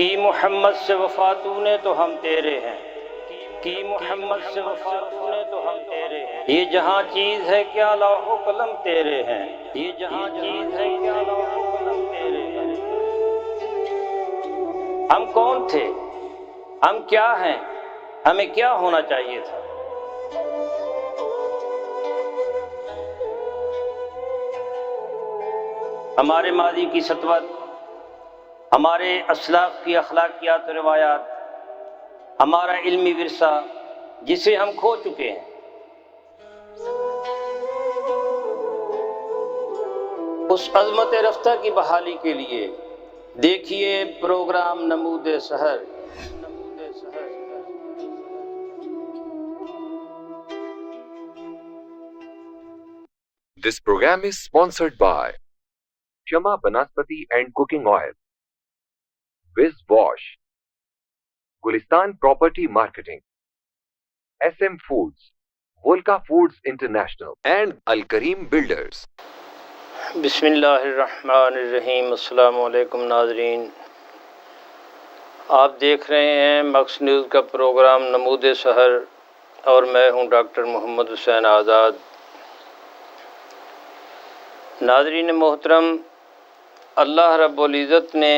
کی محمد سے وفا تو نے تو ہم تیرے ہیں، کی محمد سے وفا تو نے تو ہم تیرے ہیں، یہ جہاں چیز ہے کیا لوح و قلم تیرے ہیں، یہ جہاں چیز ہے کیا لوح و قلم تیرے ہیں۔ ہم کون تھے، ہم کیا ہیں، ہمیں کیا ہونا چاہیے تھا؟ ہمارے ماضی کی سطوت، ہمارے اسلاف کی اخلاقیات و روایات، ہمارا علمی ورثہ جسے ہم کھو چکے ہیں، اس عظمت رفتہ کی بحالی کے لیے دیکھیے پروگرام نمود سحر۔ This program is sponsored by Shama Banaspati and Cooking Oil, Wiz Wash, Gulistan Property Marketing, SM Foods, Volca Foods International, and Al Kareem Builders. بسم اللہ الرحمن الرحیم۔ السلام علیکم ناظرین، آپ دیکھ رہے ہیں مکس نیوز کا پروگرام نمود سحر اور میں ہوں ڈاکٹر محمد حسین آزاد۔ ناظرین محترم، اللہ رب العزت نے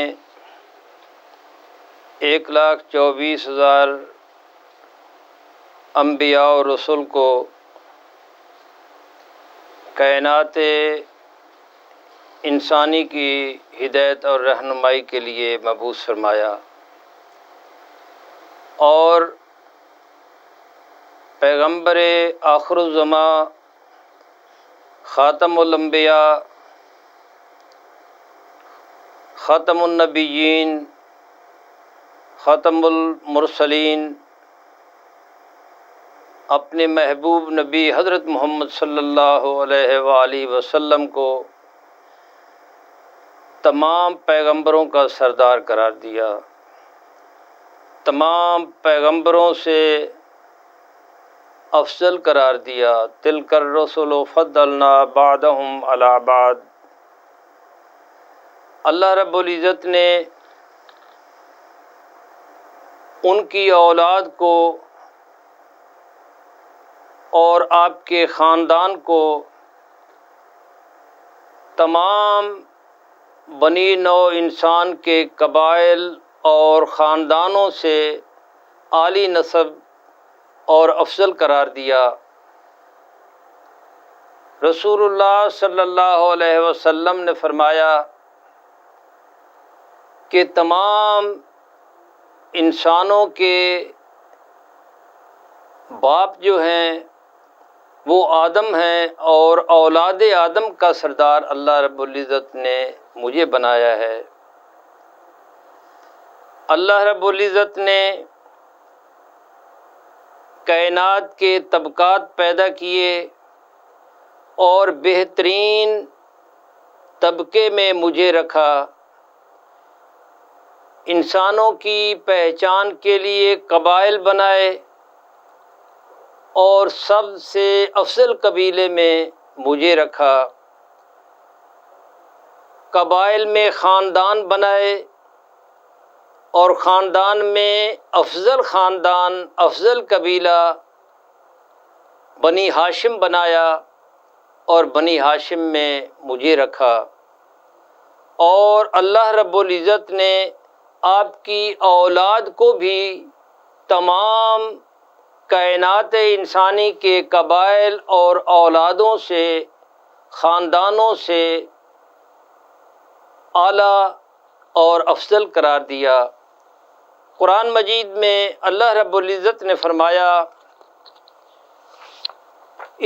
1,24,000 انبیاء و رسول کو کائنات انسانی کی ہدایت اور رہنمائی کے لیے مبعوث فرمایا، اور پیغمبر آخر الزماں، خاتم الانبیاء، خاتم النبیین، خاتم المرسلین، اپنے محبوب نبی حضرت محمد صلی اللہ علیہ وآلہ وسلم کو تمام پیغمبروں کا سردار قرار دیا، تمام پیغمبروں سے افضل قرار دیا۔ تلک الرسل فضلنا بعضهم علی بعض۔ اللہ رب العزت نے ان کی اولاد کو اور آپ کے خاندان کو تمام بنی نوع انسان کے قبائل اور خاندانوں سے اعلی نسب اور افضل قرار دیا۔ رسول اللہ صلی اللہ علیہ وسلم نے فرمایا کہ تمام انسانوں کے باپ جو ہیں وہ آدم ہیں، اور اولاد آدم کا سردار اللہ رب العزت نے مجھے بنایا ہے۔ اللہ رب العزت نے کائنات کے طبقات پیدا کیے اور بہترین طبقے میں مجھے رکھا۔ انسانوں کی پہچان کے لیے قبائل بنائے اور سب سے افضل قبیلے میں مجھے رکھا۔ قبائل میں خاندان بنائے اور خاندان میں افضل خاندان، افضل قبیلہ بنی ہاشم بنایا اور بنی ہاشم میں مجھے رکھا۔ اور اللہ رب العزت نے آپ کی اولاد کو بھی تمام کائنات انسانی کے قبائل اور اولادوں سے، خاندانوں سے اعلیٰ اور افضل قرار دیا۔ قرآن مجید میں اللہ رب العزت نے فرمایا،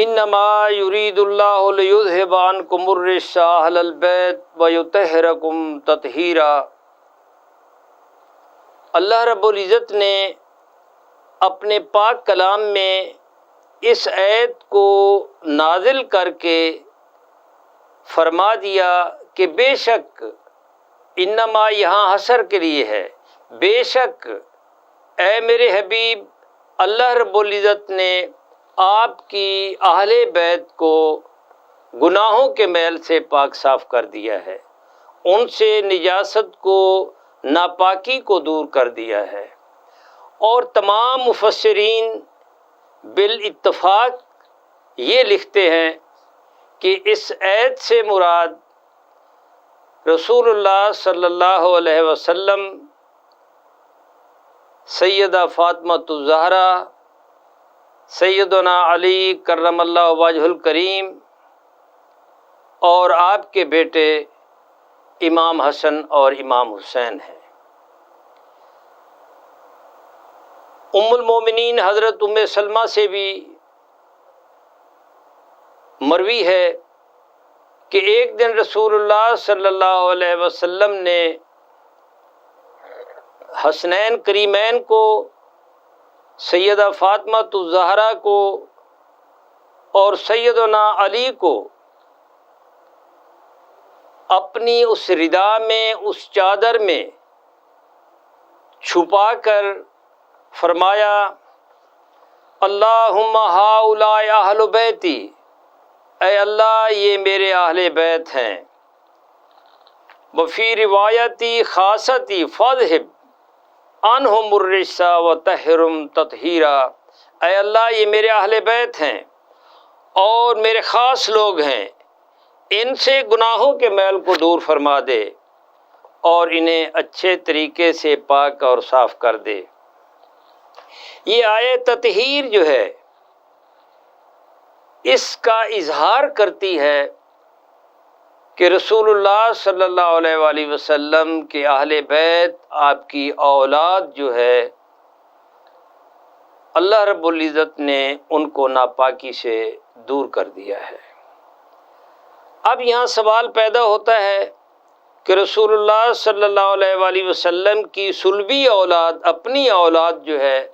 انما یرید اللہ لیذھب عنکم الرجس اہل البیت ویطہرکم تطہیرا۔ اللہ رب العزت نے اپنے پاک کلام میں اس آیت کو نازل کر کے فرما دیا کہ بے شک، انما یہاں حصر کے لیے ہے، بے شک اے میرے حبیب، اللہ رب العزت نے آپ کی اہل بیت کو گناہوں کے میل سے پاک صاف کر دیا ہے، ان سے نجاست کو ناپاکی کو دور کر دیا ہے۔ اور تمام مفسرین بالاتفاق یہ لکھتے ہیں کہ اس آیت سے مراد رسول اللہ صلی اللہ علیہ وسلم، سیدہ فاطمہ الزہرا، سیدنا علی کرم اللہ وجہ الکریم اور آپ کے بیٹے امام حسن اور امام حسین ہیں۔ ام المومنین حضرت ام سلمہ سے بھی مروی ہے کہ ایک دن رسول اللہ صلی اللہ علیہ وسلم نے حسنین کریمین کو، سیدہ فاطمہ الزہرا کو اور سیدنا علی کو اپنی اس ردا میں، اس چادر میں چھپا کر فرمایا، اللہم ہؤلاء اہل بیتی، اے اللہ یہ میرے اہل بیت ہیں، وفی روایتی خاصتی فاذہب عنہم الرجس وطہرہم تطہیرا، اے اللہ یہ میرے اہل بیت ہیں اور میرے خاص لوگ ہیں، ان سے گناہوں کے میل کو دور فرما دے اور انہیں اچھے طریقے سے پاک اور صاف کر دے۔ یہ آیت تطہیر جو ہے اس کا اظہار کرتی ہے کہ رسول اللہ صلی اللہ علیہ وآلہ وسلم کے اہل بیت، آپ کی اولاد جو ہے، اللہ رب العزت نے ان کو ناپاکی سے دور کر دیا ہے۔ اب یہاں سوال پیدا ہوتا ہے کہ رسول اللہ صلی اللہ علیہ وآلہ وسلم کی صلبی اولاد، اپنی اولاد جو ہے،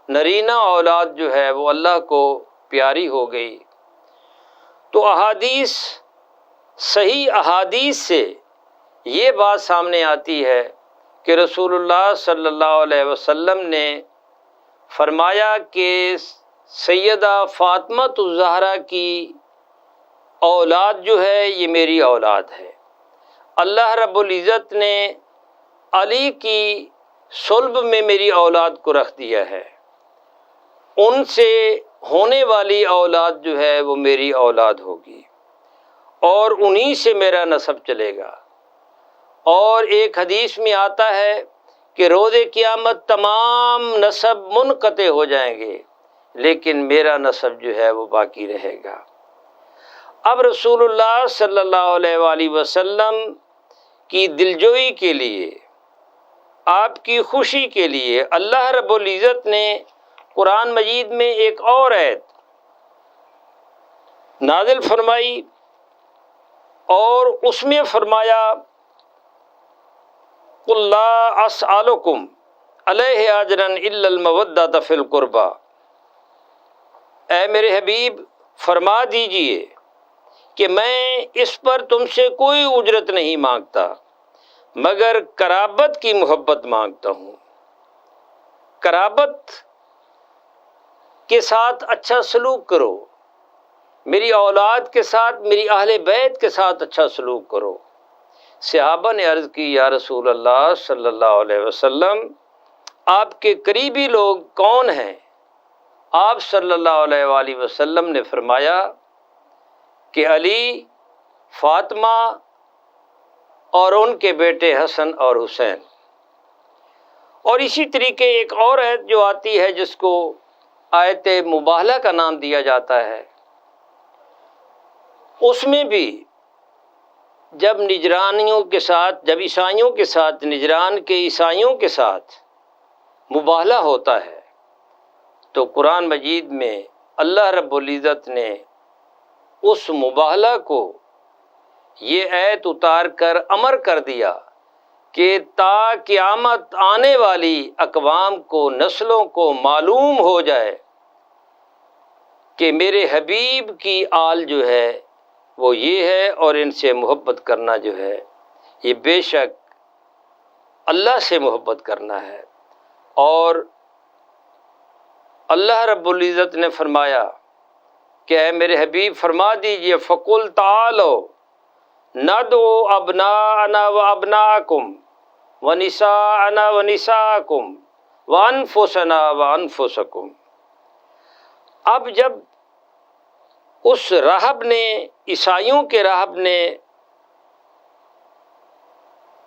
نرینہ اولاد جو ہے، وہ اللہ کو پیاری ہو گئی، تو احادیث، صحیح احادیث سے یہ بات سامنے آتی ہے کہ رسول اللہ صلی اللہ علیہ وسلم نے فرمایا کہ سیدہ فاطمہ الزہرا کی اولاد جو ہے یہ میری اولاد ہے۔ اللہ رب العزت نے علی کی صلب میں میری اولاد کو رکھ دیا ہے، ان سے ہونے والی اولاد جو ہے وہ میری اولاد ہوگی اور انہی سے میرا نسب چلے گا۔ اور ایک حدیث میں آتا ہے کہ روز قیامت تمام نسب منقطع ہو جائیں گے لیکن میرا نسب جو ہے وہ باقی رہے گا۔ اب رسول اللہ صلی اللہ علیہ وآلہ وسلم کی دلجوئی کے لیے، آپ کی خوشی کے لیے اللہ رب العزت نے قرآن مجید میں ایک اور آیت نازل فرمائی اور اس میں فرمایا، قُلْ لَا أَسْأَلُكُمْ عَلَيْهِ أَجْرًا إِلَّا الْمَوَدَّةَ فِي الْقُرْبَى، اے میرے حبیب فرما دیجئے کہ میں اس پر تم سے کوئی اجرت نہیں مانگتا مگر قرابت کی محبت مانگتا ہوں۔ قرابت کے ساتھ اچھا سلوک کرو، میری اولاد کے ساتھ، میری اہل بیت کے ساتھ اچھا سلوک کرو۔ صحابہ نے عرض کی، یا رسول اللہ صلی اللہ علیہ وسلم، آپ کے قریبی لوگ کون ہیں؟ آپ صلی اللہ علیہ وآلہ وسلم نے فرمایا کہ علی، فاطمہ اور ان کے بیٹے حسن اور حسین۔ اور اسی طریقے ایک اور آیت جو آتی ہے جس کو آیت مباہلہ کا نام دیا جاتا ہے، اس میں بھی جب نجرانیوں کے ساتھ، جب عیسائیوں کے ساتھ، نجران کے عیسائیوں کے ساتھ مباہلہ ہوتا ہے تو قرآن مجید میں اللہ رب العزت نے اس مباہلہ کو یہ آیت اتار کر امر کر دیا کہ تا قیامت آنے والی اقوام کو، نسلوں کو معلوم ہو جائے کہ میرے حبیب کی آل جو ہے وہ یہ ہے اور ان سے محبت کرنا جو ہے یہ بے شک اللہ سے محبت کرنا ہے۔ اور اللہ رب العزت نے فرمایا کہ اے میرے حبیب فرما دیجئے، فَقُلْ تَعَالَوْا نَدْعُوا أَبْنَاءَنَا وَأَبْنَاءَكُمْ ونساءنا ونساءکم وانفسنا وانفسکم۔ اب جب اس راہب نے، عیسائیوں کے راہب نے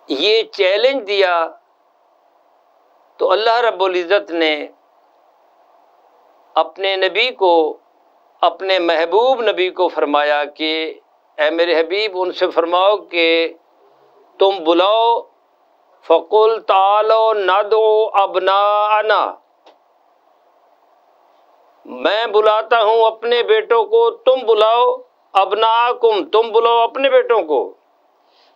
یہ چیلنج دیا تو اللہ رب العزت نے اپنے نبی کو، اپنے محبوب نبی کو فرمایا کہ اے میرے حبیب ان سے فرماؤ کہ تم بلاؤ، فَقُلْ تَعَالَوْا نَدْعُوا أَبْنَاءَنَا، میں بلاتا ہوں اپنے بیٹوں کو، تم بلاؤ ابناءکم، تم بلاؤ اپنے بیٹوں کو،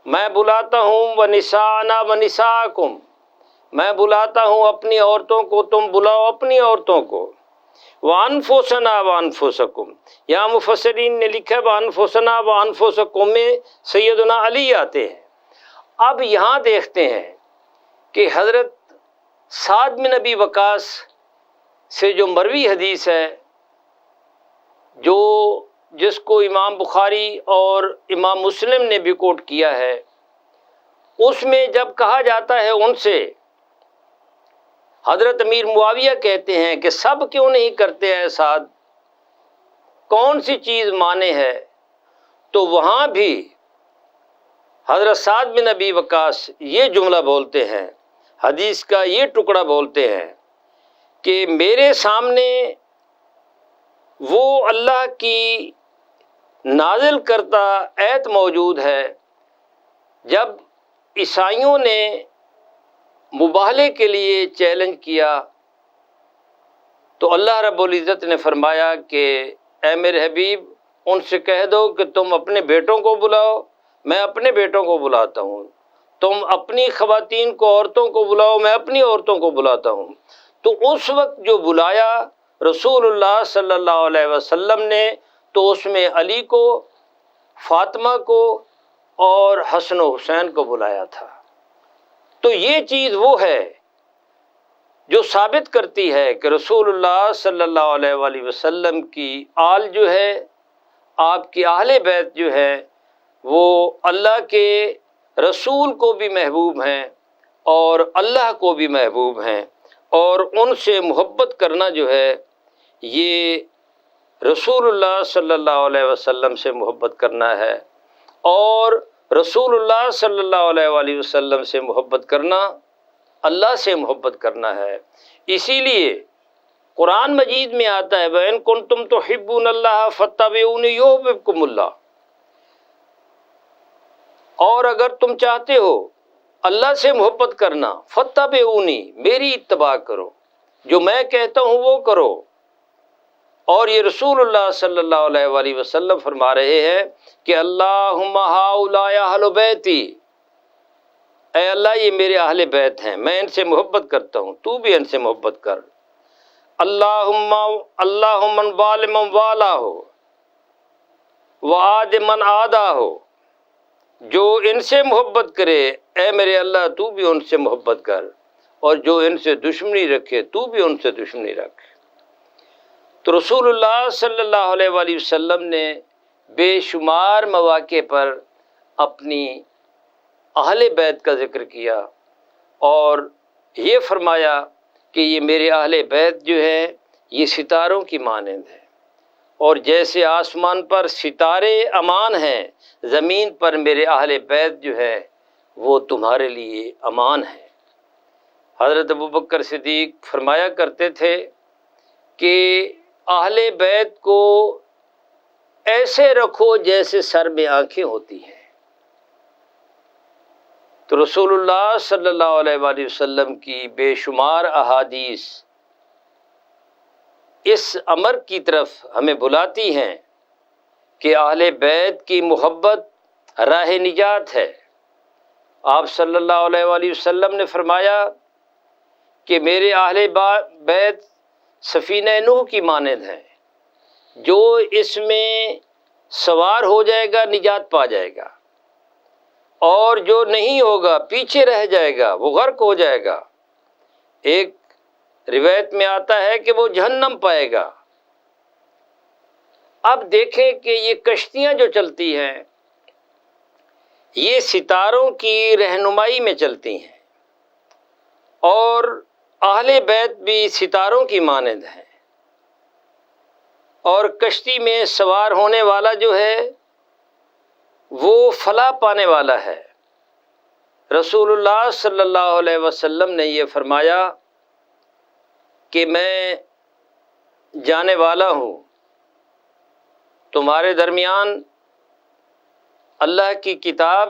میں بلاتا ہوں وَنِسَاءَنَا وَنِسَاءَکُم، میں بلاتا ہوں اپنی عورتوں کو، تم بلاؤ اپنی عورتوں کو، وَأَنفُسَنَا وَأَنفُسَکُم، یہاں مفسرین نے لکھا وَأَنفُسَنَا وَأَنفُسَکُم میں سیدنا علی آتے ہیں۔ اب یہاں دیکھتے ہیں کہ حضرت سعد بن ابی وقاص سے جو مروی حدیث ہے، جس کو امام بخاری اور امام مسلم نے بھی کوٹ کیا ہے، اس میں جب کہا جاتا ہے ان سے، حضرت امیر معاویہ کہتے ہیں کہ سب کیوں نہیں کرتے ہیں سعد، کون سی چیز مانے ہے؟ تو وہاں بھی حضرت سعد بن ابی وقاص یہ جملہ بولتے ہیں، حدیث کا یہ ٹکڑا بولتے ہیں کہ میرے سامنے وہ اللہ کی نازل کرتا آیت موجود ہے، جب عیسائیوں نے مباہلے کے لیے چیلنج کیا تو اللہ رب العزت نے فرمایا کہ اے میرے حبیب ان سے کہہ دو کہ تم اپنے بیٹوں کو بلاؤ، میں اپنے بیٹوں کو بلاتا ہوں، تم اپنی خواتین کو، عورتوں کو بلاؤ، میں اپنی عورتوں کو بلاتا ہوں۔ تو اس وقت جو بلایا رسول اللہ صلی اللہ علیہ وسلم نے، تو اس میں علی کو، فاطمہ کو اور حسن و حسین کو بلایا تھا۔ تو یہ چیز وہ ہے جو ثابت کرتی ہے کہ رسول اللہ صلی اللہ علیہ وآلہ وسلم کی آل جو ہے، آپ کی اہل بیت جو ہے، وہ اللہ کے رسول کو بھی محبوب ہیں اور اللہ کو بھی محبوب ہیں، اور ان سے محبت کرنا جو ہے یہ رسول اللہ صلی اللہ علیہ وسلم سے محبت کرنا ہے، اور رسول اللہ صلی اللہ علیہ وآلہ وسلم سے محبت کرنا اللہ سے محبت کرنا ہے۔ اسی لیے قرآن مجید میں آتا ہے وَإِن كُنتُمْ تُحِبُّونَ اللَّهَ فَاتَّبِعُونِي يُحْبِبْكُمُ اللَّهُ، اور اگر تم چاہتے ہو اللہ سے محبت کرنا، فَاتَّبِعُونِي، میری اتباع کرو، جو میں کہتا ہوں وہ کرو۔ اور یہ رسول اللہ صلی اللہ علیہ وآلہ وسلم فرما رہے ہیں کہ اللہم ہؤلاء اہل بیتی، اے اللہ یہ میرے اہل بیت ہیں، میں ان سے محبت کرتا ہوں، تو بھی ان سے محبت کر۔ اللہم من وال من والا ہو وعاد من عادا ہو، جو ان سے محبت کرے اے میرے اللہ تو بھی ان سے محبت کر، اور جو ان سے دشمنی رکھے تو بھی ان سے دشمنی رکھ۔ تو رسول اللہ صلی اللہ علیہ وآلہ وسلم نے بے شمار مواقع پر اپنی اہل بیت کا ذکر کیا اور یہ فرمایا کہ یہ میرے اہل بیت جو ہے یہ ستاروں کی مانند ہے، اور جیسے آسمان پر ستارے امان ہیں، زمین پر میرے اہل بیت جو ہے وہ تمہارے لیے امان ہے۔ حضرت ابوبکر صدیق فرمایا کرتے تھے کہ اہل بیت کو ایسے رکھو جیسے سر میں آنکھیں ہوتی ہیں۔ تو رسول اللہ صلی اللہ علیہ وآلہ وسلم کی بے شمار احادیث اس امر کی طرف ہمیں بلاتی ہیں کہ اہل بیت کی محبت راہ نجات ہے۔ آپ صلی اللہ علیہ وآلہ وسلم نے فرمایا کہ میرے اہل بیت سفینہ نوح کی مانند ہیں، جو اس میں سوار ہو جائے گا نجات پا جائے گا، اور جو نہیں ہوگا پیچھے رہ جائے گا وہ غرق ہو جائے گا۔ ایک روایت میں آتا ہے کہ وہ جہنم پائے گا۔ اب دیکھیں کہ یہ کشتیاں جو چلتی ہیں یہ ستاروں کی رہنمائی میں چلتی ہیں، اور اہل بیت بھی ستاروں کی مانند ہیں، اور کشتی میں سوار ہونے والا جو ہے وہ فلاح پانے والا ہے۔ رسول اللہ صلی اللہ علیہ وسلم نے یہ فرمایا کہ میں جانے والا ہوں، تمہارے درمیان اللہ کی کتاب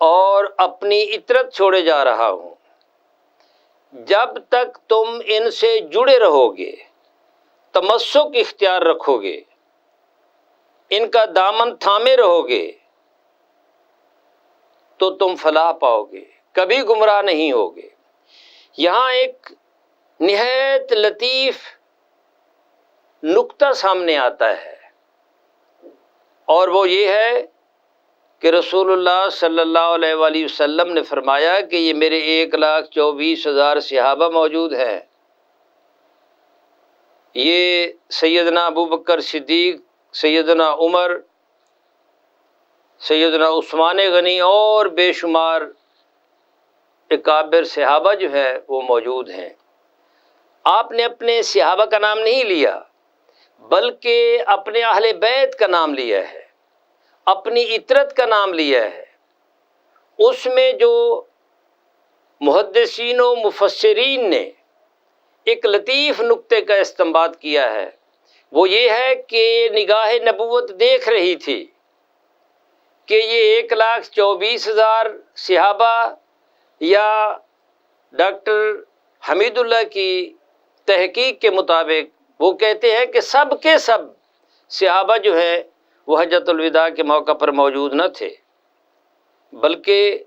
اور اپنی اطرت چھوڑے جا رہا ہوں، جب تک تم ان سے جڑے رہو گے، تمسک اختیار رکھو گے، ان کا دامن تھامے رہو گے تو تم فلاح پاؤ گے، کبھی گمراہ نہیں ہوگے۔ یہاں ایک نہایت لطیف نکتہ سامنے آتا ہے، اور وہ یہ ہے کہ رسول اللہ صلی اللہ علیہ وآلہ وسلم نے فرمایا کہ یہ میرے 1,24,000 صحابہ موجود ہیں۔ یہ سیدنا ابوبکر صدیق، سیدنا عمر، سیدنا عثمان غنی اور بے شمار اکابر صحابہ جو ہے وہ موجود ہیں۔ آپ نے اپنے صحابہ کا نام نہیں لیا، بلکہ اپنے اہل بیت کا نام لیا ہے، اپنی اطرت کا نام لیا ہے۔ اس میں جو محدثین و مفسرین نے ایک لطیف نکتے کا استنباط کیا ہے، وہ یہ ہے کہ نگاہ نبوت دیکھ رہی تھی کہ یہ 1,24,000 صحابہ یا ڈاکٹر حمید اللہ کی تحقیق کے مطابق وہ کہتے ہیں کہ سب کے سب صحابہ جو ہیں وہ حجۃ الوداع کے موقع پر موجود نہ تھے، بلکہ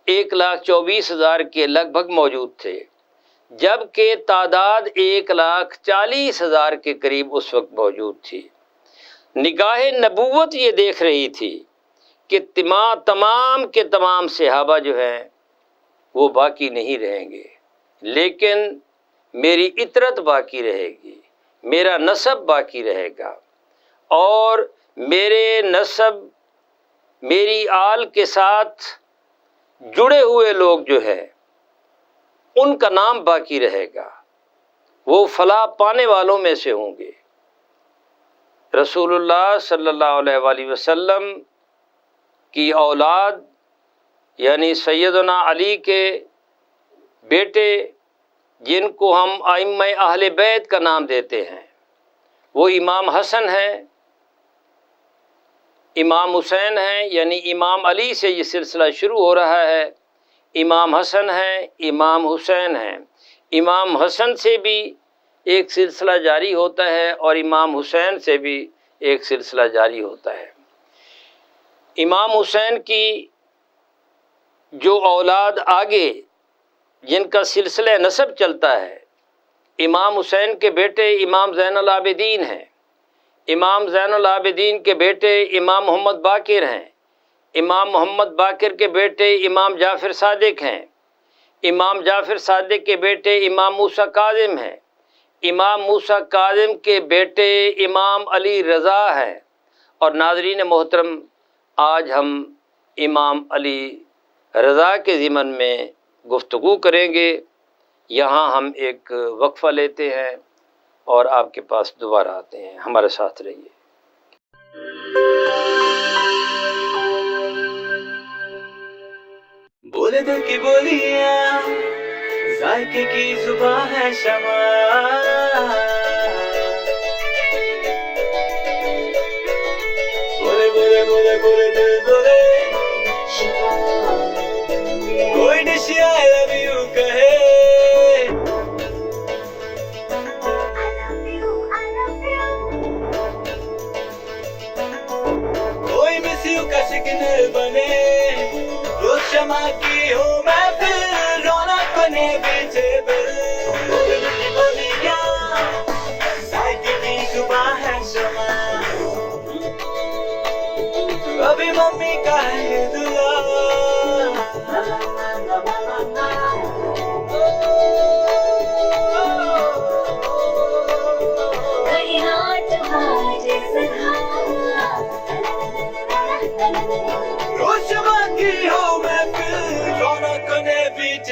1,24,000 کے لگ بھگ موجود تھے، جبکہ تعداد 1,40,000 کے قریب اس وقت موجود تھی۔ نگاہ نبوت یہ دیکھ رہی تھی کہ تمام کے تمام صحابہ جو ہیں وہ باقی نہیں رہیں گے، لیکن میری اطرت باقی رہے گی، میرا نسب باقی رہے گا، اور میرے نسب، میری آل کے ساتھ جڑے ہوئے لوگ جو ہیں ان کا نام باقی رہے گا، وہ فلاح پانے والوں میں سے ہوں گے۔ رسول اللہ صلی اللہ علیہ وآلہ وسلم کی اولاد یعنی سیدنا علی کے بیٹے جن کو ہم ائمہ اہل بیت کا نام دیتے ہیں، وہ امام حسن ہیں، امام حسین ہیں، یعنی امام علی سے یہ سلسلہ شروع ہو رہا ہے، امام حسن ہیں، امام حسین ہیں، امام حسن سے بھی ایک سلسلہ جاری ہوتا ہے اور امام حسین سے بھی ایک سلسلہ جاری ہوتا ہے۔ امام حسین کی جو اولاد آگے جن کا سلسلہ نسب چلتا ہے، امام حسین کے بیٹے امام زین العابدین ہیں، امام زین العابدین کے بیٹے امام محمد باقر ہیں، امام محمد باقر کے بیٹے امام جعفر صادق ہیں، امام جعفر صادق کے بیٹے امام موسیٰ کاظم ہیں، امام موسیٰ کاظم کے بیٹے امام علی رضا ہیں۔ اور ناظرین محترم، آج ہم امام علی رضا کے ضمن میں گفتگو کریں گے۔ یہاں ہم ایک وقفہ لیتے ہیں اور آپ کے پاس دوبارہ آتے ہیں، ہمارے ساتھ رہیے۔ بولے دل کی بولیاں، ذائقے کی زبان ہے شمع، بولے بولے بولے بولے دل بولے، کوئی ڈش آئی لو یو کہے، کوئی مس یو کا سگنل بنے، روز شمع کی ہو محفل، رونق بنے بیچے بل، بولیاں ذائقے کی زبان ہے شمع، کبھی ممی کا ہے دعا، روز شمع کی ہو محفل، رونق بنے بیچے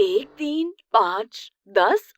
1, 3, 5, 10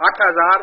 8000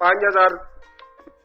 5000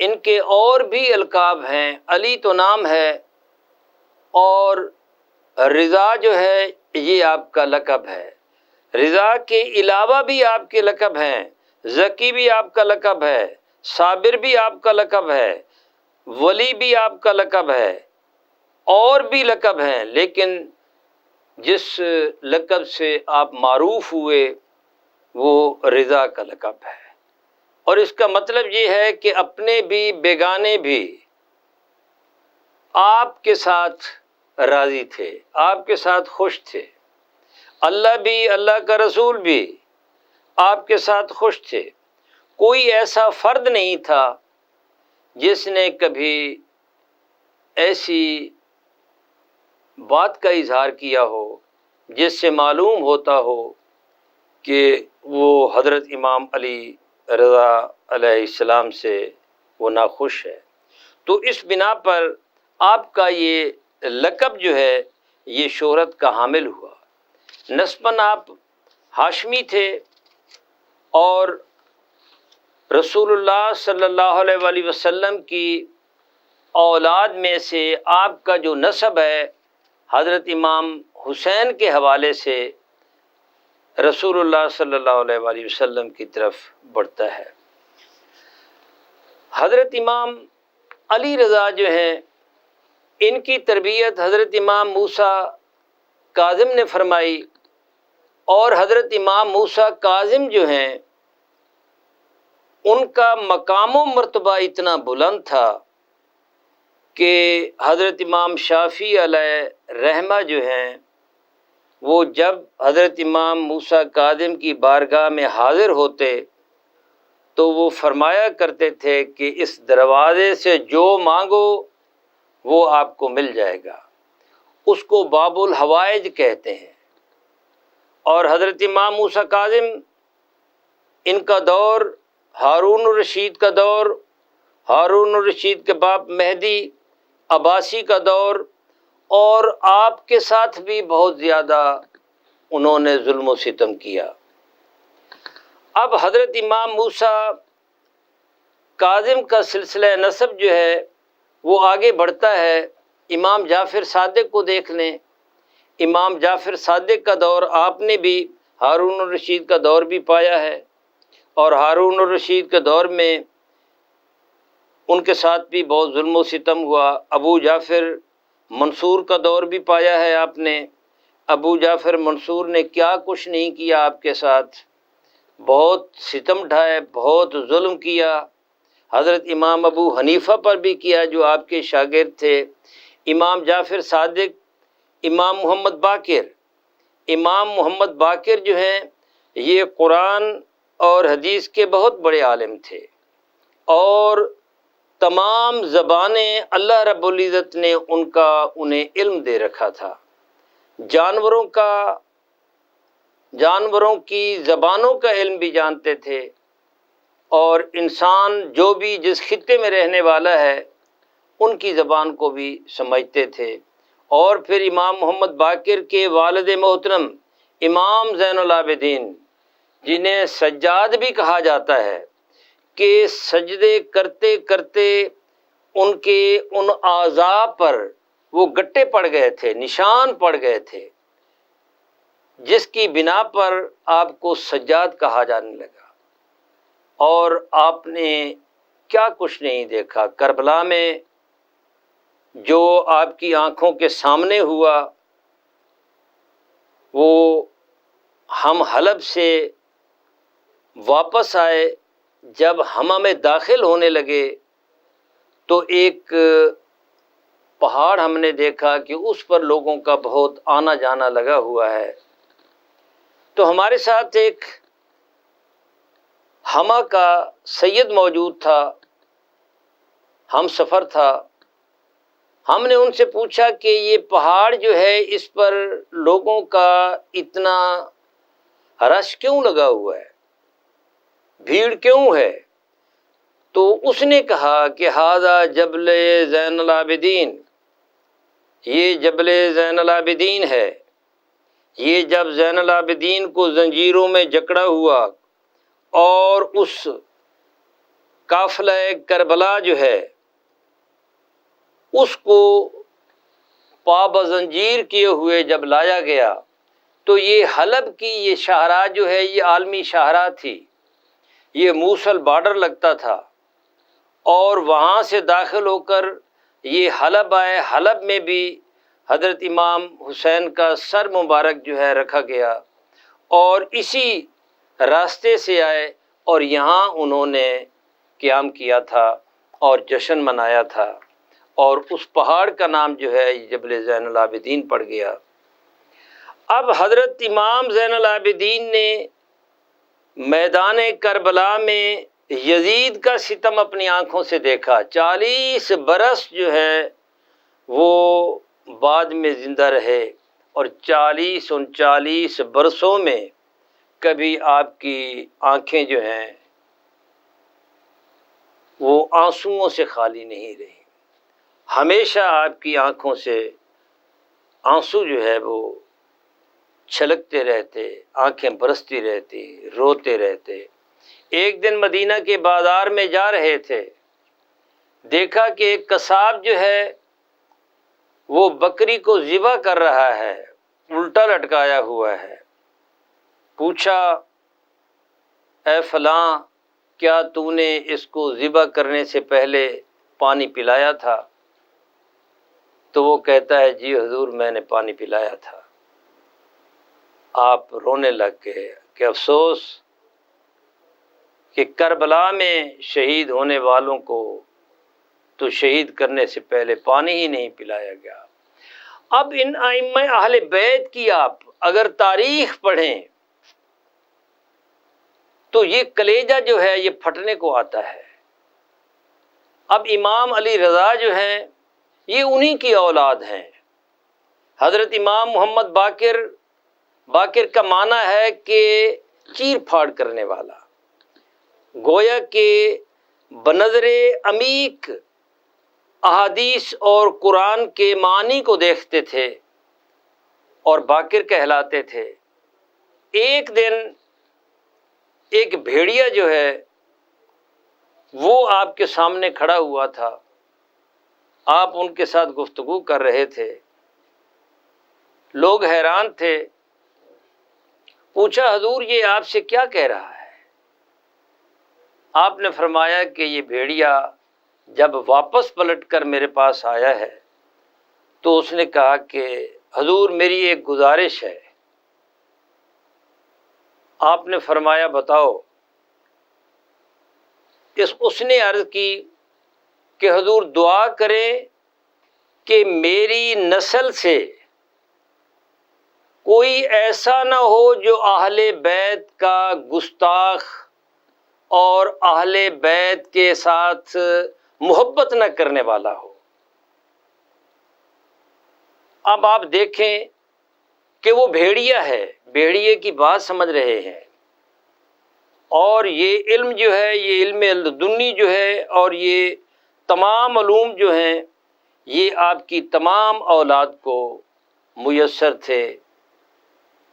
ان کے اور بھی القاب ہیں، علی تو نام ہے، اور رضا جو ہے یہ آپ کا لقب ہے۔ رضا کے علاوہ بھی آپ کے لقب ہیں، ذکی بھی آپ کا لقب ہے، صابر بھی آپ کا لقب ہے، ولی بھی آپ کا لقب ہے، اور بھی لقب ہیں، لیکن جس لقب سے آپ معروف ہوئے وہ رضا کا لقب ہے۔ اور اس کا مطلب یہ ہے کہ اپنے بھی بیگانے بھی آپ کے ساتھ راضی تھے، آپ کے ساتھ خوش تھے، اللہ بھی، اللہ کا رسول بھی آپ کے ساتھ خوش تھے۔ کوئی ایسا فرد نہیں تھا جس نے کبھی ایسی بات کا اظہار کیا ہو جس سے معلوم ہوتا ہو کہ وہ حضرت امام علی رضا علیہ السلام سے وہ ناخوش ہے۔ تو اس بنا پر آپ کا یہ لقب جو ہے یہ شہرت کا حامل ہوا۔ نسباً آپ ہاشمی تھے، اور رسول اللہ صلی اللہ علیہ وآلہ وسلم کی اولاد میں سے آپ کا جو نسب ہے حضرت امام حسین کے حوالے سے رسول اللہ صلی اللہ علیہ وآلہ وسلم کی طرف بڑھتا ہے۔ حضرت امام علی رضا جو ہیں ان کی تربیت حضرت امام موسیٰ کاظم نے فرمائی، اور حضرت امام موسیٰ کاظم جو ہیں ان کا مقام و مرتبہ اتنا بلند تھا کہ حضرت امام شافعی علیہ رحمہ جو ہیں وہ جب حضرت امام موسیٰ کاظم کی بارگاہ میں حاضر ہوتے تو وہ فرمایا کرتے تھے کہ اس دروازے سے جو مانگو وہ آپ کو مل جائے گا۔ اس کو باب الحوائج کہتے ہیں۔ اور حضرت امام موسیٰ کاظم ان کا دور ہارون الرشید کا دور، ہارون الرشید کے باپ مہدی عباسی کا دور، اور آپ کے ساتھ بھی بہت زیادہ انہوں نے ظلم و ستم کیا۔ اب حضرت امام موسیٰ کاظم کا سلسلہ نسب جو ہے وہ آگے بڑھتا ہے۔ امام جعفر صادق کو دیکھ لیں، امام جعفر صادق کا دور آپ نے بھی ہارون الرشید کا دور بھی پایا ہے، اور ہارون الرشید کے دور میں ان کے ساتھ بھی بہت ظلم و ستم ہوا۔ ابو جعفر منصور کا دور بھی پایا ہے آپ نے۔ ابو جعفر منصور نے کیا کچھ نہیں کیا آپ کے ساتھ، بہت ستم ڈھائے، بہت ظلم کیا۔ حضرت امام ابو حنیفہ پر بھی کیا جو آپ کے شاگرد تھے۔ امام جعفر صادق، امام محمد باقر، امام محمد باقر جو ہیں یہ قرآن اور حدیث کے بہت بڑے عالم تھے، اور تمام زبانیں اللہ رب العزت نے انہیں علم دے رکھا تھا۔ جانوروں کی زبانوں کا علم بھی جانتے تھے، اور انسان جو بھی جس خطے میں رہنے والا ہے ان کی زبان کو بھی سمجھتے تھے۔ اور پھر امام محمد باقر کے والد محترم امام زین العابدین، جنہیں سجاد بھی کہا جاتا ہے، کہ سجدے کرتے کرتے ان کے ان اعضاء پر وہ گٹے پڑ گئے تھے، نشان پڑ گئے تھے، جس کی بنا پر آپ کو سجاد کہا جانے لگا۔ اور آپ نے کیا کچھ نہیں دیکھا، کربلا میں جو آپ کی آنکھوں کے سامنے ہوا، وہ ہم حلب سے واپس آئے، جب ہمہ میں داخل ہونے لگے تو ایک پہاڑ ہم نے دیکھا کہ اس پر لوگوں کا بہت آنا جانا لگا ہوا ہے۔ تو ہمارے ساتھ ایک ہمہ کا سید موجود تھا، ہم سفر تھا۔ ہم نے ان سے پوچھا کہ یہ پہاڑ جو ہے اس پر لوگوں کا اتنا رش کیوں لگا ہوا ہے، بھیڑ کیوں ہے؟ تو اس نے کہا کہ ھذا جبل زین العابدین، یہ جبل زین العابدین ہے۔ یہ جب زین العابدین کو زنجیروں میں جکڑا ہوا اور اس قافلہ کربلا جو ہے اس کو پابند زنجیر کیے ہوئے جب لایا گیا تو یہ حلب کی یہ شاہراہ جو ہے یہ عالمی شاہراہ تھی، یہ موصل بارڈر لگتا تھا، اور وہاں سے داخل ہو کر یہ حلب آئے۔ حلب میں بھی حضرت امام حسین کا سر مبارک جو ہے رکھا گیا، اور اسی راستے سے آئے اور یہاں انہوں نے قیام کیا تھا اور جشن منایا تھا، اور اس پہاڑ کا نام جو ہے جبل زین العابدین پڑ گیا۔ اب حضرت امام زین العابدین نے میدان کربلا میں یزید کا ستم اپنی آنکھوں سے دیکھا۔ 40 برس جو ہے وہ بعد میں زندہ رہے، اور 40-39 برسوں میں کبھی آپ کی آنکھیں جو ہیں وہ آنسوؤں سے خالی نہیں رہی، ہمیشہ آپ کی آنکھوں سے آنسو جو ہے وہ چھلکتے رہتے، آنکھیں برستی رہتی، روتے رہتے۔ ایک دن مدینہ کے بازار میں جا رہے تھے، دیکھا کہ ایک قصاب جو ہے وہ بکری کو ذبح کر رہا ہے، الٹا لٹکایا ہوا ہے۔ پوچھا، اے فلاں، کیا تو نے اس کو ذبح کرنے سے پہلے پانی پلایا تھا؟ تو وہ کہتا ہے، جی حضور میں نے پانی پلایا تھا۔ آپ رونے لگ گئے کہ افسوس کہ کربلا میں شہید ہونے والوں کو تو شہید کرنے سے پہلے پانی ہی نہیں پلایا گیا۔ اب ان ائمہ اہل بیت کی آپ اگر تاریخ پڑھیں تو یہ کلیجہ جو ہے یہ پھٹنے کو آتا ہے۔ اب امام علی رضا جو ہیں یہ انہی کی اولاد ہیں۔ حضرت امام محمد باقر کا معنی ہے کہ چیر پھاڑ کرنے والا، گویا کہ بنظر عمیق احادیث اور قرآن کے معنی کو دیکھتے تھے اور باقر کہلاتے تھے۔ ایک دن ایک بھیڑیا جو ہے وہ آپ کے سامنے کھڑا ہوا تھا، آپ ان کے ساتھ گفتگو کر رہے تھے، لوگ حیران تھے۔ پوچھا، حضور یہ آپ سے کیا کہہ رہا ہے؟ آپ نے فرمایا کہ یہ بھیڑیا جب واپس پلٹ کر میرے پاس آیا ہے تو اس نے کہا کہ حضور میری ایک گزارش ہے۔ آپ نے فرمایا بتاؤ۔ اس نے عرض کی کہ حضور دعا کریں کہ میری نسل سے کوئی ایسا نہ ہو جو اہل بیت کا گستاخ اور اہل بیت کے ساتھ محبت نہ کرنے والا ہو۔ اب آپ دیکھیں کہ وہ بھیڑیا ہے، بھیڑیے کی بات سمجھ رہے ہیں، اور یہ علم جو ہے یہ علم لدنی جو ہے اور یہ تمام علوم جو ہیں یہ آپ کی تمام اولاد کو میسر تھے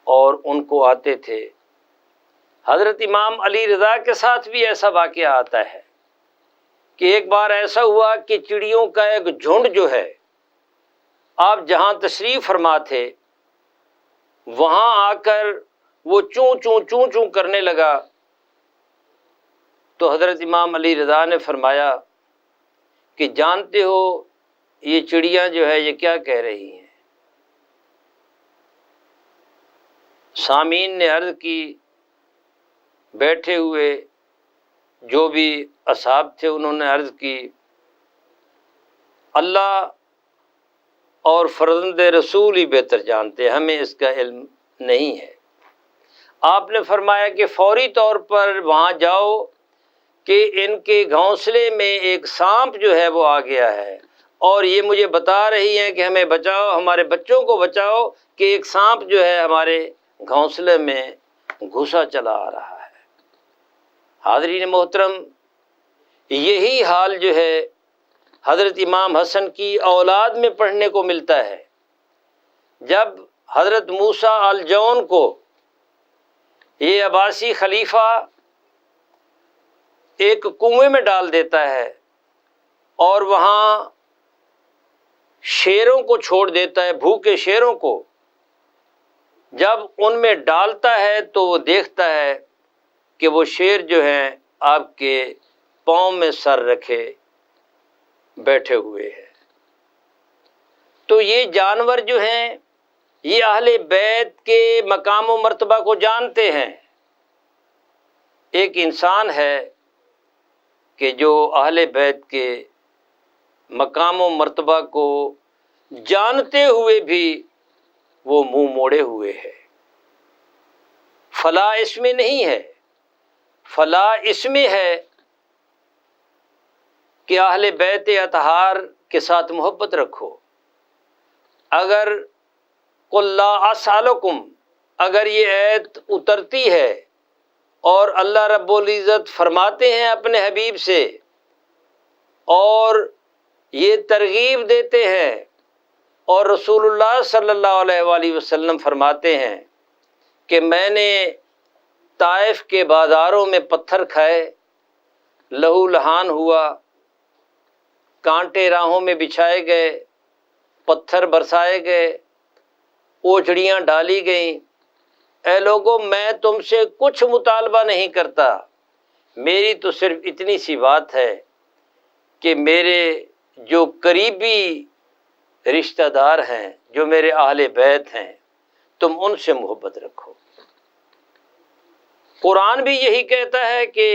اور ان کو آتے تھے۔ حضرت امام علی رضا کے ساتھ بھی ایسا واقعہ آتا ہے کہ ایک بار ایسا ہوا کہ چڑیوں کا ایک جھنڈ جو ہے، آپ جہاں تشریف فرما تھے وہاں آ کر وہ چوں چوں چوں چوں کرنے لگا، تو حضرت امام علی رضا نے فرمایا کہ جانتے ہو یہ چڑیاں جو ہے یہ کیا کہہ رہی ہیں؟ سامعین نے عرض کی، بیٹھے ہوئے جو بھی اصحاب تھے انہوں نے عرض کی، اللہ اور فرزند رسول ہی بہتر جانتے، ہمیں اس کا علم نہیں ہے۔ آپ نے فرمایا کہ فوری طور پر وہاں جاؤ کہ ان کے گھونسلے میں ایک سانپ جو ہے وہ آ گیا ہے، اور یہ مجھے بتا رہی ہیں کہ ہمیں بچاؤ، ہمارے بچوں کو بچاؤ کہ ایک سانپ جو ہے ہمارے گھونسلے میں گھسا چلا آ رہا ہے۔ حاضرین محترم، یہی حال جو ہے حضرت امام حسن کی اولاد میں پڑھنے کو ملتا ہے۔ جب حضرت موسیٰ الجون کو یہ عباسی خلیفہ ایک کنویں میں ڈال دیتا ہے اور وہاں شیروں کو چھوڑ دیتا ہے، بھوکے شیروں کو۔ جب ان میں ڈالتا ہے تو وہ دیکھتا ہے کہ وہ شیر جو ہیں آپ کے پاؤں میں سر رکھے بیٹھے ہوئے ہیں۔ تو یہ جانور جو ہیں یہ اہل بیت کے مقام و مرتبہ کو جانتے ہیں۔ ایک انسان ہے کہ جو اہل بیت کے مقام و مرتبہ کو جانتے ہوئے بھی وہ منہ موڑے ہوئے ہے۔ فلاح اس میں نہیں ہے، فلاح اس میں ہے کہ اہل بیت اطہار کے ساتھ محبت رکھو۔ اگر قل لا اسألکم، اگر یہ آیت اترتی ہے اور اللہ رب العزت فرماتے ہیں اپنے حبیب سے اور یہ ترغیب دیتے ہیں، اور رسول اللہ صلی اللہ علیہ وآلہ وسلم فرماتے ہیں کہ میں نے طائف کے بازاروں میں پتھر کھائے، لہو لہان ہوا، کانٹے راہوں میں بچھائے گئے، پتھر برسائے گئے، اوجھڑیاں ڈالی گئیں، اے لوگوں میں تم سے کچھ مطالبہ نہیں کرتا، میری تو صرف اتنی سی بات ہے کہ میرے جو قریبی رشتہ دار ہیں، جو میرے اہل بیت ہیں، تم ان سے محبت رکھو۔ قرآن بھی یہی کہتا ہے کہ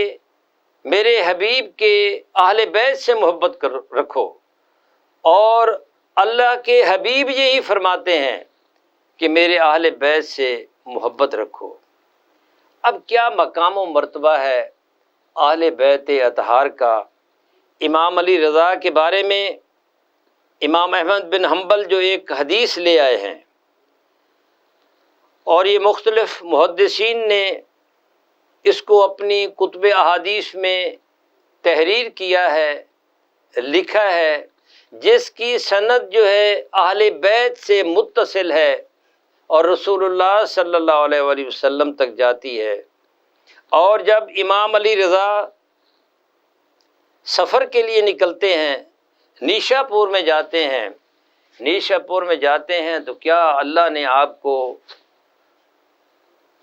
میرے حبیب کے اہل بیت سے محبت رکھو، اور اللہ کے حبیب یہی فرماتے ہیں کہ میرے اہل بیت سے محبت رکھو۔ اب کیا مقام و مرتبہ ہے اہل بیت اطہار کا؟ امام علی رضا کے بارے میں امام احمد بن حنبل جو ایک حدیث لے آئے ہیں، اور یہ مختلف محدثین نے اس کو اپنی کتب احادیث میں تحریر کیا ہے، لکھا ہے، جس کی سند جو ہے اہل بیت سے متصل ہے اور رسول اللہ صلی اللہ علیہ وآلہ وسلم تک جاتی ہے۔ اور جب امام علی رضا سفر کے لیے نکلتے ہیں، نیشا پور میں جاتے ہیں، نیشا پور میں جاتے ہیں تو کیا اللہ نے آپ کو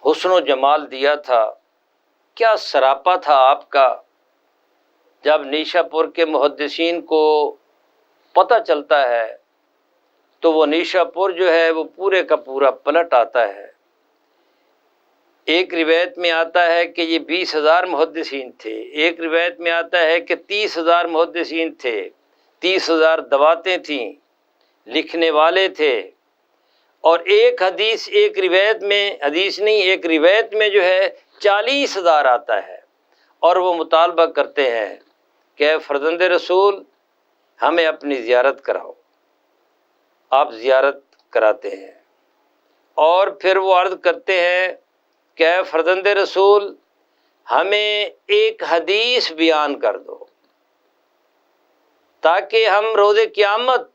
حسن و جمال دیا تھا، کیا سراپا تھا آپ کا۔ جب نیشا پور کے محدثین کو پتہ چلتا ہے تو وہ نیشا پور جو ہے وہ پورے کا پورا پلٹ آتا ہے۔ ایک روایت میں آتا ہے کہ یہ 20,000 محدثین تھے، ایک روایت میں آتا ہے کہ 30,000 محدثین تھے، 30,000 دواتیں تھیں، لکھنے والے تھے، اور ایک حدیث، ایک روایت میں، حدیث نہیں، ایک روایت میں جو ہے 40,000 آتا ہے، اور وہ مطالبہ کرتے ہیں کہ اے فرزند رسول ہمیں اپنی زیارت کراؤ۔ آپ زیارت کراتے ہیں، اور پھر وہ عرض کرتے ہیں کہ اے فرزند رسول ہمیں ایک حدیث بیان کر دو تاکہ ہم روز قیامت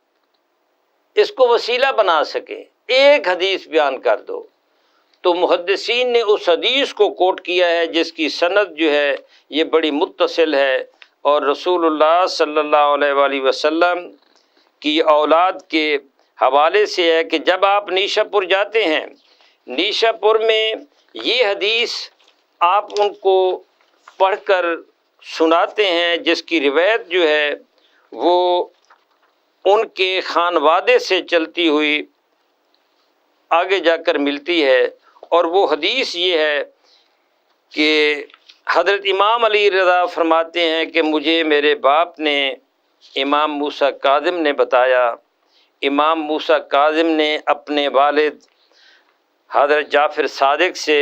اس کو وسیلہ بنا سکیں، ایک حدیث بیان کر دو۔ تو محدثین نے اس حدیث کو کوٹ کیا ہے جس کی سند جو ہے یہ بڑی متصل ہے، اور رسول اللہ صلی اللہ علیہ وآلہ وسلم کی اولاد کے حوالے سے ہے کہ جب آپ نیشا پور جاتے ہیں، نیشا پور میں یہ حدیث آپ ان کو پڑھ کر سناتے ہیں، جس کی روایت جو ہے وہ ان کے خانوادے سے چلتی ہوئی آگے جا کر ملتی ہے، اور وہ حدیث یہ ہے کہ حضرت امام علی رضا فرماتے ہیں کہ مجھے میرے باپ نے، امام موسیٰ کاظم نے بتایا، امام موسیٰ کاظم نے اپنے والد حضرت جعفر صادق سے،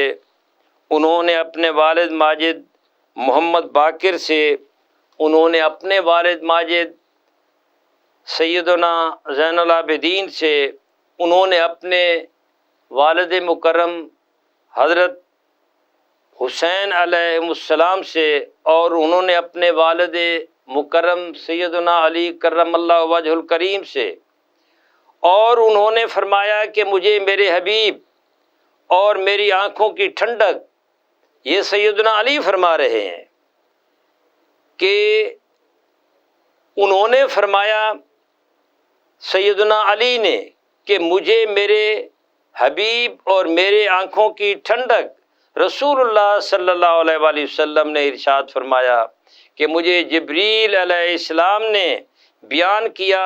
انہوں نے اپنے والد ماجد محمد باقر سے، انہوں نے اپنے والد ماجد سیدنا زین العابدین سے، انہوں نے اپنے والد مکرم حضرت حسین علیہ السلام سے، اور انہوں نے اپنے والد مکرم سیدنا علی کرم اللہ وجہ الکریم سے، اور انہوں نے فرمایا کہ مجھے میرے حبیب اور میری آنکھوں کی ٹھنڈک، یہ سیدنا علی فرما رہے ہیں کہ انہوں نے فرمایا سیدنا علی نے کہ مجھے میرے حبیب اور میرے آنکھوں کی ٹھنڈک رسول اللہ صلی اللہ علیہ وآلہ وسلم نے ارشاد فرمایا کہ مجھے جبریل علیہ السلام نے بیان کیا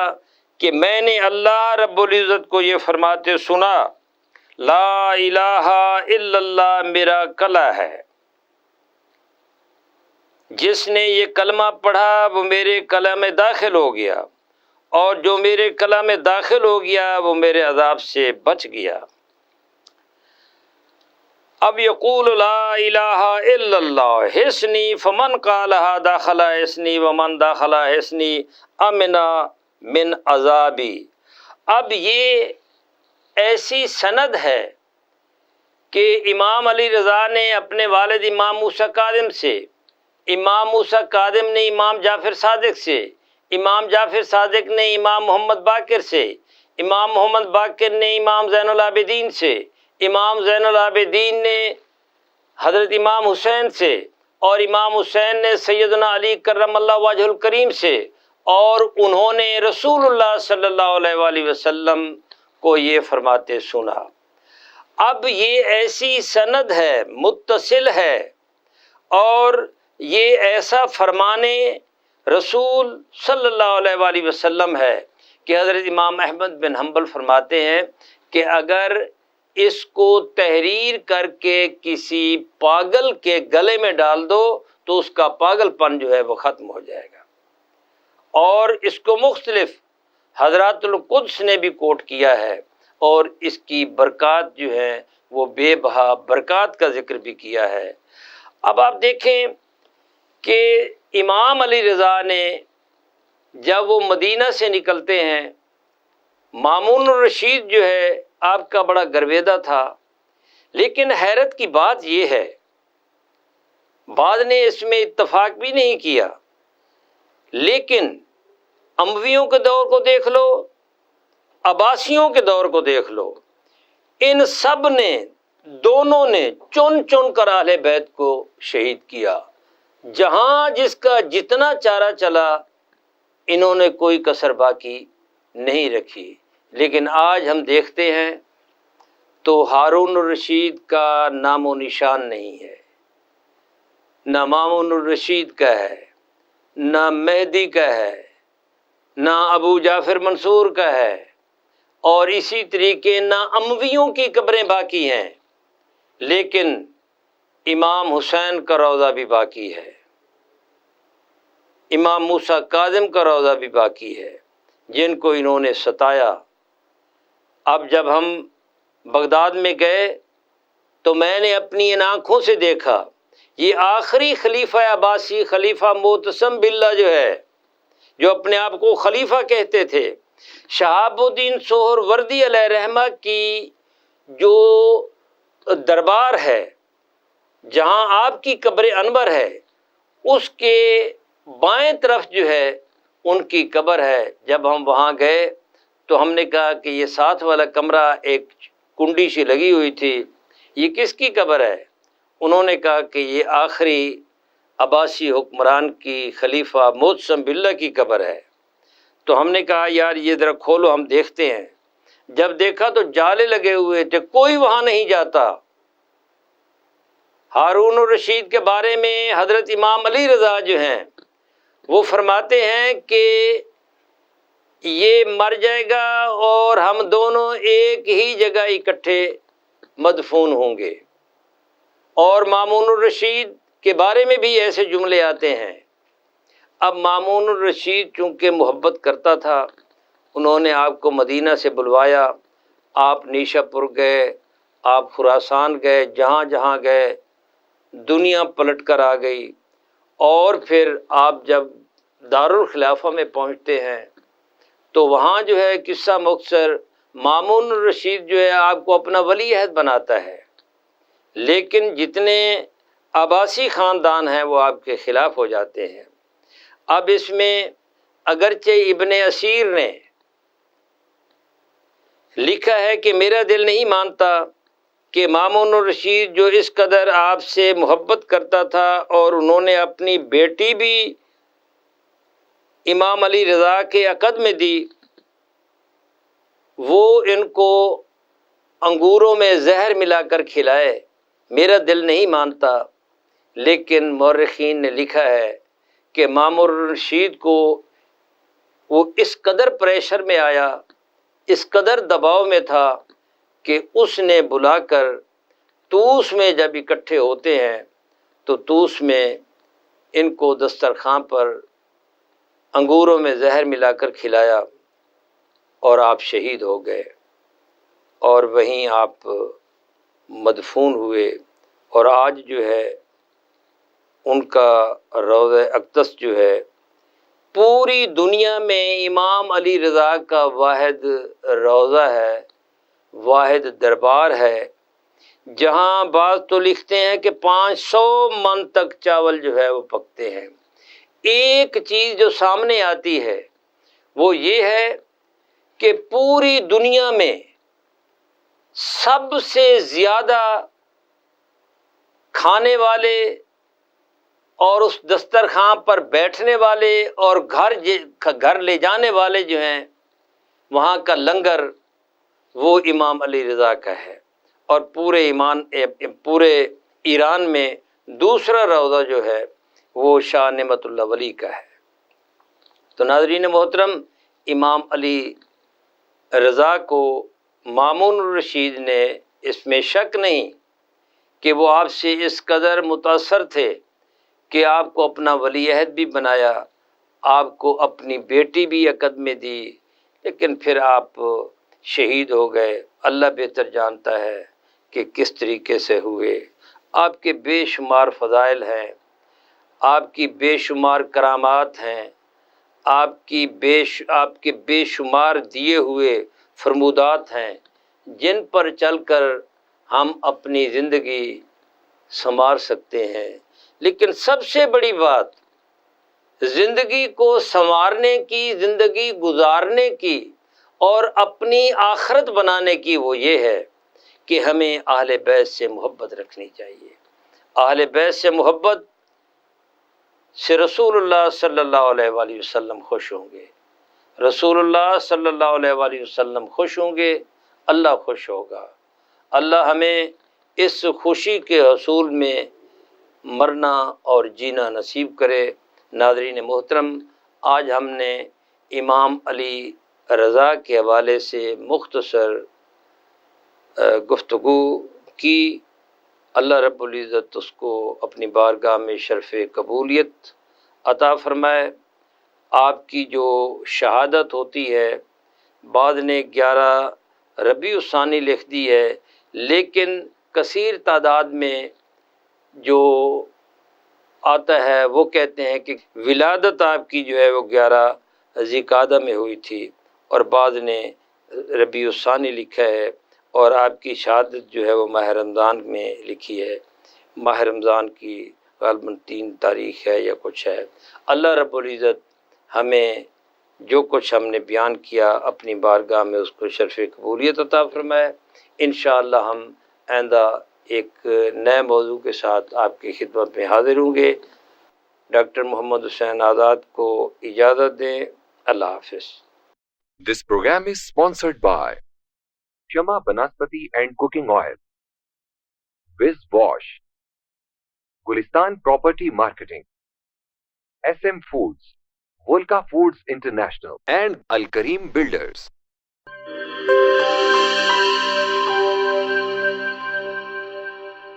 کہ میں نے اللہ رب العزت کو یہ فرماتے سنا، لا الہ الا اللہ میرا کلہ ہے، جس نے یہ کلمہ پڑھا وہ میرے کلہ میں داخل ہو گیا، اور جو میرے کلہ میں داخل ہو گیا وہ میرے عذاب سے بچ گیا۔ اب یقول لا الہ الا اللہ حسنی فمن قالہا داخل حسنی ومن داخل حسنی امنا من عذابی۔ اب یہ ایسی سند ہے کہ امام علی رضا نے اپنے والد امام موسیٰ کاظم سے، امام موسیٰ کاظم نے امام جعفر صادق سے، امام جعفر صادق نے امام محمد باقر سے، امام محمد باقر نے امام زین العابدین سے، امام زین العابدین نے حضرت امام حسین سے، اور امام حسین نے سیدنا علی کرم اللہ وجہ الکریم سے، اور انہوں نے رسول اللہ صلی اللہ علیہ وآلہ وسلم کو یہ فرماتے سنا۔ اب یہ ایسی سند ہے، متصل ہے، اور یہ ایسا فرمانے رسول صلی اللہ علیہ وآلہ وسلم ہے کہ حضرت امام احمد بن حنبل فرماتے ہیں کہ اگر اس کو تحریر کر کے کسی پاگل کے گلے میں ڈال دو تو اس کا پاگل پن جو ہے وہ ختم ہو جائے گا۔ اور اس کو مختلف حضرات القدس نے بھی کوٹ کیا ہے، اور اس کی برکات جو ہے وہ بے بہا برکات کا ذکر بھی کیا ہے۔ اب آپ دیکھیں کہ امام علی رضا نے جب وہ مدینہ سے نکلتے ہیں، مامون الرشید جو ہے آپ کا بڑا گرویدہ تھا، لیکن حیرت کی بات یہ ہے بعض نے اس میں اتفاق بھی نہیں کیا، لیکن امویوں کے دور کو دیکھ لو، عباسیوں کے دور کو دیکھ لو، ان سب نے، دونوں نے چن چن کر اہل بیت کو شہید کیا، جہاں جس کا جتنا چارہ چلا انہوں نے کوئی کسر باقی نہیں رکھی۔ لیکن آج ہم دیکھتے ہیں تو ہارون الرشید کا نام و نشان نہیں ہے، نہ مامون الرشید کا ہے، نہ مہدی کا ہے، نہ ابو جعفر منصور کا ہے، اور اسی طریقے نہ امویوں کی قبریں باقی ہیں، لیکن امام حسین کا روضہ بھی باقی ہے، امام موسیٰ کاظم کا روضہ بھی باقی ہے، جن کو انہوں نے ستایا۔ اب جب ہم بغداد میں گئے تو میں نے اپنی ان آنکھوں سے دیکھا، یہ آخری خلیفہ عباسی خلیفہ معتصم باللہ جو ہے، جو اپنے آپ کو خلیفہ کہتے تھے، شہاب الدین سہر وردی علیہ رحمہ کی جو دربار ہے جہاں آپ کی قبر انور ہے، اس کے بائیں طرف جو ہے ان کی قبر ہے۔ جب ہم وہاں گئے تو ہم نے کہا کہ یہ ساتھ والا کمرہ ایک کنڈی سی لگی ہوئی تھی، یہ کس کی قبر ہے؟ انہوں نے کہا کہ یہ آخری عباسی حکمران کی خلیفہ معتصم باللہ کی قبر ہے۔ تو ہم نے کہا یار یہ ذرا کھولو ہم دیکھتے ہیں۔ جب دیکھا تو جالے لگے ہوئے تھے، کوئی وہاں نہیں جاتا۔ ہارون الرشید کے بارے میں حضرت امام علی رضا جو ہیں وہ فرماتے ہیں کہ یہ مر جائے گا اور ہم دونوں ایک ہی جگہ اکٹھے مدفون ہوں گے۔ اور مامون الرشید کے بارے میں بھی ایسے جملے آتے ہیں۔ اب مامون الرشید چونکہ محبت کرتا تھا، انہوں نے آپ کو مدینہ سے بلوایا، آپ نیشا پور گئے، آپ خراسان گئے، جہاں جہاں گئے دنیا پلٹ کر آ گئی۔ اور پھر آپ جب دارالخلافہ میں پہنچتے ہیں تو وہاں جو ہے قصہ مختصر مامون الرشید جو ہے آپ کو اپنا ولی عہد بناتا ہے، لیکن جتنے عباسی خاندان ہیں وہ آپ کے خلاف ہو جاتے ہیں۔ اب اس میں اگرچہ ابن اسیر نے لکھا ہے کہ میرا دل نہیں مانتا کہ مامون الرشید جو اس قدر آپ سے محبت کرتا تھا اور انہوں نے اپنی بیٹی بھی امام علی رضا کے عقد میں دی، وہ ان کو انگوروں میں زہر ملا کر کھلائے، میرا دل نہیں مانتا، لیکن مورخین نے لکھا ہے کہ مامون الرشید کو وہ اس قدر پریشر میں آیا، اس قدر دباؤ میں تھا کہ اس نے بلا کر توس میں جب اکٹھے ہوتے ہیں تو توس میں ان کو دسترخوان پر انگوروں میں زہر ملا کر کھلایا اور آپ شہید ہو گئے، اور وہیں آپ مدفون ہوئے۔ اور آج جو ہے ان کا روضہ اقدس جو ہے پوری دنیا میں امام علی رضا کا واحد روضہ ہے، واحد دربار ہے، جہاں بعض تو لکھتے ہیں کہ 500 من تک چاول جو ہے وہ پکتے ہیں۔ ایک چیز جو سامنے آتی ہے وہ یہ ہے کہ پوری دنیا میں سب سے زیادہ کھانے والے اور اس دسترخوان پر بیٹھنے والے اور گھر لے جانے والے جو ہیں، وہاں کا لنگر وہ امام علی رضا کا ہے، اور پورے ایران میں دوسرا روضہ جو ہے وہ شاہ نعمت اللہ ولی کا ہے۔ تو ناظرین محترم، امام علی رضا کو مامون الرشید نے اس میں شک نہیں کہ وہ آپ سے اس قدر متاثر تھے کہ آپ کو اپنا ولی عہد بھی بنایا، آپ کو اپنی بیٹی بھی عقد میں دی، لیکن پھر آپ شہید ہو گئے۔ اللہ بہتر جانتا ہے کہ کس طریقے سے ہوئے۔ آپ کے بے شمار فضائل ہیں، آپ کی بے شمار کرامات ہیں، آپ کے بے شمار دیے ہوئے فرمودات ہیں، جن پر چل کر ہم اپنی زندگی سنوار سکتے ہیں۔ لیکن سب سے بڑی بات زندگی کو سنوارنے کی، زندگی گزارنے کی اور اپنی آخرت بنانے کی وہ یہ ہے کہ ہمیں اہل بیت سے محبت رکھنی چاہیے۔ اہل بیت سے محبت سے رسول اللہ صلی اللہ علیہ وآلہ وسلم خوش ہوں گے، رسول اللہ صلی اللہ علیہ وآلہ وسلم خوش ہوں گے، اللہ خوش ہوگا۔ اللہ ہمیں اس خوشی کے حصول میں مرنا اور جینا نصیب کرے۔ ناظرین محترم، آج ہم نے امام علی رضا کے حوالے سے مختصر گفتگو کی۔ اللہ رب العزت اس کو اپنی بارگاہ میں شرف قبولیت عطا فرمائے۔ آپ کی جو شہادت ہوتی ہے، بعض نے 11 ربیع الثانی لکھ دی ہے، لیکن کثیر تعداد میں جو آتا ہے وہ کہتے ہیں کہ ولادت آپ کی جو ہے وہ 11 ذی-القعدہ میں ہوئی تھی، اور بعض نے ربیع الثانی لکھا ہے، اور آپ کی شہادت جو ہے وہ ماہ رمضان میں لکھی ہے۔ ماہ رمضان کی غالباً 3 تاریخ ہے یا کچھ ہے۔ اللہ رب العزت ہمیں جو کچھ ہم نے بیان کیا اپنی بارگاہ میں اس کو شرف قبولیت عطا فرمائے۔ انشاءاللہ ہم آئندہ ایک نئے موضوع کے ساتھ آپ کی خدمت میں حاضر ہوں گے۔ ڈاکٹر محمد حسین آزاد کو اجازت دیں۔ اللہ حافظ۔ This program is sponsored by Shama Banaspati and Cooking Oil, Wiz Wash, Gulistan Property Marketing, SM Foods, Volca Foods International, and Al Kareem Builders.